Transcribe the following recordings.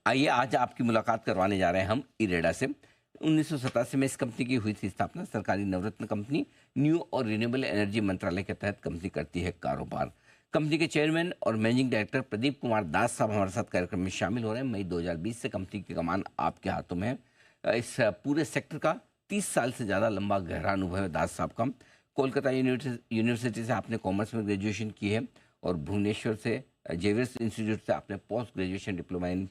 आइए आज आपकी मुलाकात करवाने जा रहे हैं हम इरेडा से। 1987 में इस कंपनी की हुई थी स्थापना। सरकारी नवरत्न कंपनी, न्यू और रिन्यूएबल एनर्जी मंत्रालय के तहत कंपनी करती है कारोबार। कंपनी के चेयरमैन और मैनेजिंग डायरेक्टर प्रदीप कुमार दास साहब हमारे साथ कार्यक्रम में शामिल हो रहे हैं। मई 2020 से कंपनी की कमान आपके हाथों में है। इस पूरे सेक्टर का 30 साल से ज़्यादा लंबा गहरा अनुभव है दास साहब का। कोलकाता यूनिवर्सिटी से आपने कॉमर्स में ग्रेजुएशन की है और भुवनेश्वर से जेवियर्स इंस्टीट्यूट से आपने post graduation diploma in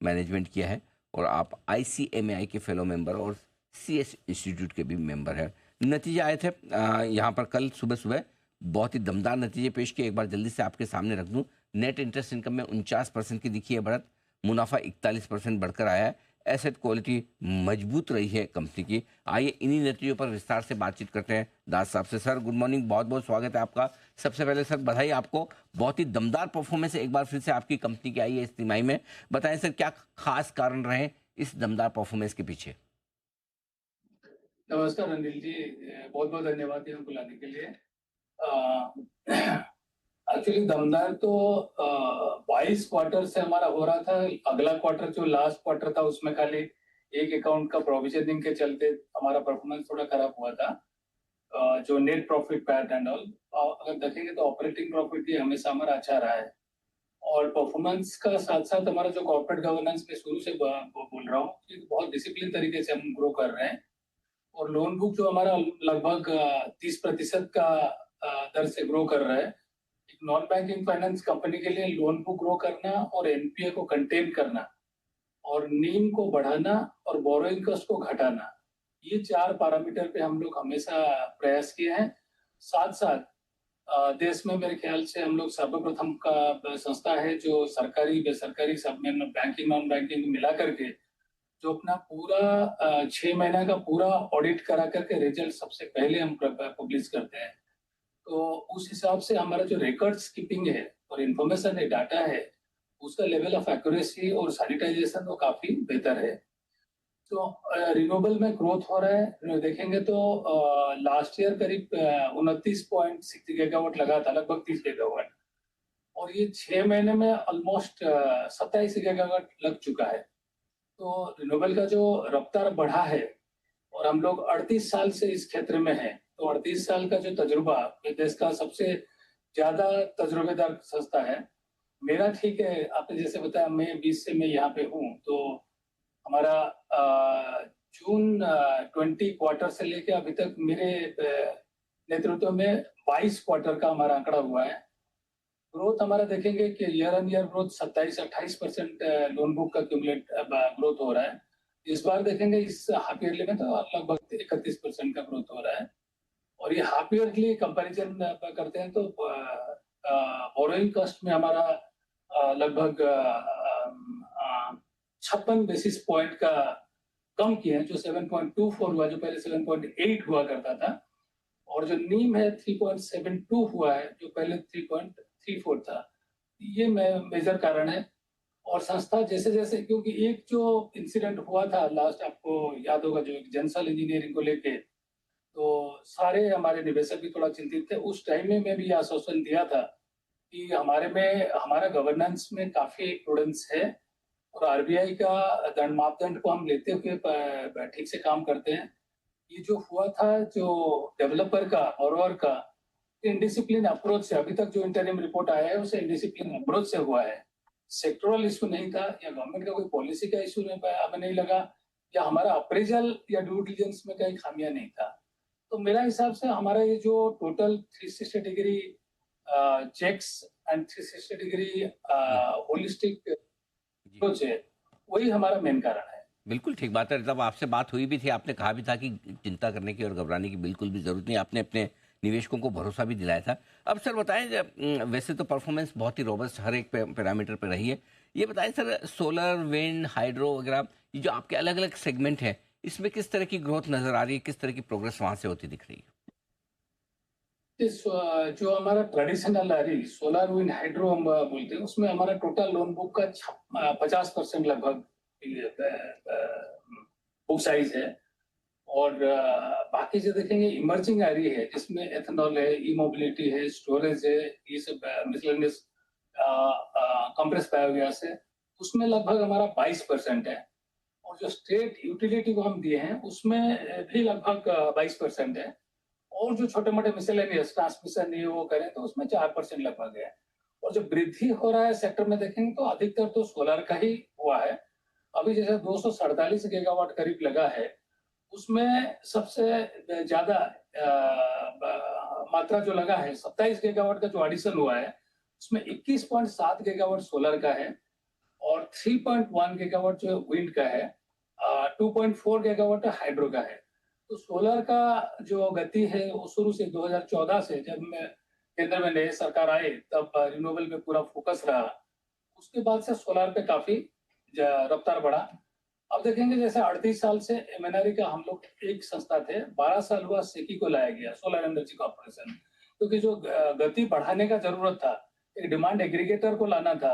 management किया है और आप ICMAI के फेलो मेंबर और CS इंस्टीट्यूट के भी मेंबर हैं। नतीजे आए थे यहाँ पर कल सुबह सुबह, बहुत ही दमदार नतीजे पेश किए। एक बार जल्दी से आपके सामने रख दूं। नेट इंटरेस्ट इनकम में 49% की दिखी है बढ़त, मुनाफा 41% बढ़कर आया है। एसेट क्वालिटी मजबूत रही है कंपनी की। आइए इन्हीं नतीजों पर विस्तार से बातचीत करते हैं दास साहब से। सर गुड मॉर्निंग, बहुत बहुत स्वागत है आपका। सबसे पहले सर बधाई आपको, बहुत ही दमदार परफॉर्मेंस एक बार फिर से आपकी कंपनी की आई है इस तिमाही में। बताएं सर, क्या खास कारण रहे इस दमदार परफॉर्मेंस के पीछे? नमस्कार अनिल जी, बहुत बहुत धन्यवाद यहाँ बुलाने के लिए। एक्चुअली दमदार तो 22 क्वार्टर से हमारा हो रहा था। अगला क्वार्टर जो लास्ट क्वार्टर था उसमें खाली एक अकाउंट का प्रोविजनिंग के चलते हमारा परफॉर्मेंस थोड़ा खराब हुआ था। जो net profit PAT and all, अगर देखेंगे तो ऑपरेटिंग प्रॉफिट भी हमेशा हमारा अच्छा रहा है। और परफॉर्मेंस का साथ साथ हमारा जो कॉर्पोरेट गवर्नेंस में शुरू से बोल रहा हूँ कि बहुत डिसिप्लिन तरीके से हम ग्रो कर रहे हैं। और लोन बुक जो हमारा लगभग 30% का दर से ग्रो कर रहा है। एक नॉन बैंकिंग फाइनेंस कंपनी के लिए लोन बुक ग्रो करना और एनपीए को कंटेन करना और नीम को बढ़ाना और बोरोइंग कॉस्ट को घटाना, ये 4 पैरामीटर पे हम लोग हमेशा प्रयास किए हैं। साथ साथ देश में मेरे ख्याल से हम लोग सर्वप्रथम का संस्था है जो सरकारी बेसरकारी सब में बैंकिंग नॉन बैंकिंग मिला करके जो अपना पूरा 6 महीना का पूरा ऑडिट करा करके रिजल्ट सबसे पहले हम पब्लिश करते हैं। तो उस हिसाब से हमारा जो रिकॉर्ड्स कीपिंग है और इंफॉर्मेशन है, डाटा है, उसका लेवल ऑफ एक्यूरेसी और सैनिटाइजेशन वो काफी बेहतर है। तो रिन्यूएबल में ग्रोथ हो रहा है। देखेंगे तो लास्ट ईयर करीब 29.6 गीगावाट लगा था, लगभग 30 गीगावाट, और ये 6 महीने में ऑलमोस्ट 27 गीगावाट लग चुका है। तो रिन्यूएबल का जो रफ्तार बढ़ा है और हम लोग 38 साल से इस क्षेत्र में हैं, तो 38 साल का जो तजुर्बा, देश का सबसे ज्यादा तजुर्बेदार संस्था है। मेरा ठीक है, आपने जैसे बताया मैं 20 से मैं यहाँ पे हूँ, तो हमारा जून 20 क्वार्टर से लेके अभी तक मेरे नेतृत्व में 22 क्वार्टर का हमारा आंकड़ा हुआ है। ग्रोथ हमारा देखेंगे कि year on year growth 27-28% loan book का क्यूमुलेट ग्रोथ हो रहा है। इस बार देखेंगे इस हाफ ईयरली में तो लगभग 31% का ग्रोथ हो रहा है। और ये हाफ ईयरली कंपैरिजन करते हैं तो बोरोइंग कॉस्ट में हमारा लगभग 56 बेसिस पॉइंट का कम किया है, जो 7.24 हुआ, जो पहले 7.8 हुआ करता था। और जो नीम है 3.72 हुआ है, जो पहले 3.34 था। ये मेजर कारण है। और संस्था जैसे जैसे, क्योंकि एक जो इंसिडेंट हुआ था लास्ट, आपको याद होगा, जो जनसल इंजीनियरिंग को लेके, तो सारे हमारे निवेशक भी थोड़ा चिंतित थे। उस टाइम में मैं भी आश्वासन दिया था कि हमारा गवर्नेंस में काफी प्रूडेंस है और आरबीआई का दंड मापदंड को हम लेते हुए ठीक से काम करते हैं। ये जो हुआ था, जो डेवलपर का बोरोवर का इनडिसिप्लिन अप्रोच से, अभी तक जो इंटरिम रिपोर्ट आया है उसे इनडिसिप्लिन अप्रोच से हुआ है। सेक्टोरल इशू नहीं था या गवर्नमेंट का कोई पॉलिसी का इशू हमें नहीं लगा, या हमारा अप्रेजल या ड्यू डिलिजेंस में कहीं खामियां नहीं था। तो मेरा हिसाब से हमारा ये जो total 360 degree checks and 360 degree holistic approach है, वही हमारा मेन कारण है। बिल्कुल ठीक बात है। जब आपसे बात हुई भी थी, आपने कहा भी था कि चिंता करने की और घबराने की बिल्कुल भी जरूरत नहीं। आपने अपने निवेशकों को भरोसा भी दिलाया था। अब सर बताएं, वैसे तो परफॉर्मेंस बहुत ही रोबस्ट हर एक पैरामीटर पर रही है। ये बताएं सर, सोलर, विंड, हाइड्रो वगैरह, ये जो आपके अलग अलग सेगमेंट है, इसमें किस तरह की ग्रोथ नजर आ रही है, किस तरह की प्रोग्रेस वहां से होती दिख रही है? जो हमारा ट्रेडिशनल सोलर विंड हाइड्रो हम बोलते हैं, उसमें हमारा टोटल लोन बुक का 50% लगभग बुक साइज है। और बाकी जो देखेंगे इमर्जिंग आ रही है, जिसमें एथेनॉल है, ई मोबिलिटी है, स्टोरेज है, ये सब मिसलेनियस कंप्रेस बायोगैस है। उसमें लगभग हमारा 22% है, और जो स्टेट यूटिलिटी को हम दिए हैं उसमें भी लगभग 22% है, और जो छोटे मोटे मिसेलेनियस ट्रांसमिशन ये वो करें तो उसमें 4% लगभग है। और जो वृद्धि हो रहा है सेक्टर में देखेंगे तो अधिकतर तो सोलर का ही हुआ है। अभी जैसे 247 गीगावाट करीब लगा है, उसमें सबसे ज्यादा मात्रा जो लगा है 27 गीगावाट का जो एडिशन हुआ है, उसमें 21.7 गीगावाट सोलर का है, और 3.1 गीगावाट जो विंड का है, 2.4 गीगावाट हाइड्रो का है। तो सोलर का जो गति है वो शुरू से 2014 से जब मैं केंद्र में नई सरकार आई तब रिन्यूएबल पे पूरा फोकस रहा। उसके बाद से सोलर पे काफी रफ्तार बढ़ा। अब देखेंगे जैसे 38 साल से एमएनआरई का हम लोग एक संस्था थे, 12 साल हुआ सेकी को लाया गया, सोलर एनर्जी कॉर्पोरेशन, क्योंकि जो गति बढ़ाने का जरूरत था, एक डिमांड एग्रीगेटर को लाना था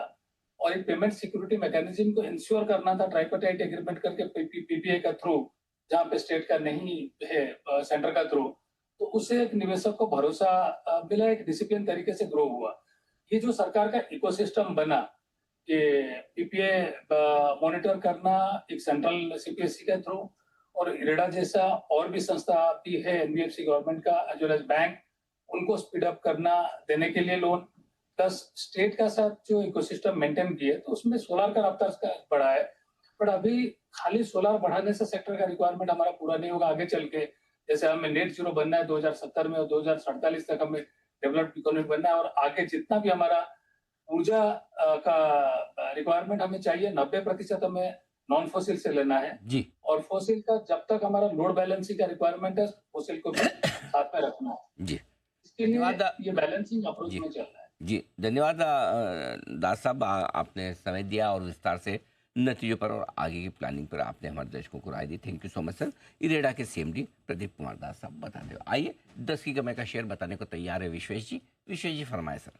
और एक पेमेंट सिक्योरिटी मैकेनिज्म को इंश्योर करना था ट्राइपार्टाइट एग्रीमेंट करके पीपीए का थ्रू, जहाँ पे स्टेट का नहीं है सेंटर का थ्रू, तो उससे एक निवेशक को भरोसा मिला, एक डिसिप्लिन तरीके से ग्रो हुआ। ये जो सरकार का इकोसिस्टम बना कि पीपीए मॉनिटर करना एक सेंट्रल सीपीएससी के थ्रू, और इरेडा जैसा और भी संस्था भी है एनबीएफसी गवर्नमेंट का एज वेल एज बैंक, उनको स्पीड अप करना देने के लिए लोन, प्लस स्टेट का साथ जो इकोसिस्टम मेंटेन किए तो उसमें सोलर का रफ्तार बढ़ा है। बट अभी खाली सोलर बढ़ाने से सेक्टर का रिक्वायरमेंट हमारा पूरा नहीं होगा आगे चल के। जैसे हमें नेट जीरो बनना है 2070 में, और 2047 तक हमें डेवलप्ड इकोनॉमी बनना है, और आगे जितना भी हमारा ऊर्जा का रिक्वायरमेंट हमें चाहिए 90% हमें नॉन फोसिल से लेना है, जी। और फोसिल का जब तक हमारा लोड बैलेंसिंग का रिक्वायरमेंट है फोसिल को भी साथ में रखना है। जी, इसके लिए धन्यवाद। ये बैलेंसिंग अप्रोच जी में चल रहा है। जी, धन्यवाद दास साहब, आपने समय दिया और विस्तार से नतीजों पर और आगे की प्लानिंग पर आपने हमारे दर्शकों को राय दी। Thank you so much sir. IREDA के सीएमडी प्रदीप कुमार दास साहब बताते हुए। आइए 10 की कमाई का शेयर बताने को तैयार है विश्वेश जी। विश्वेश जी फरमाए सर।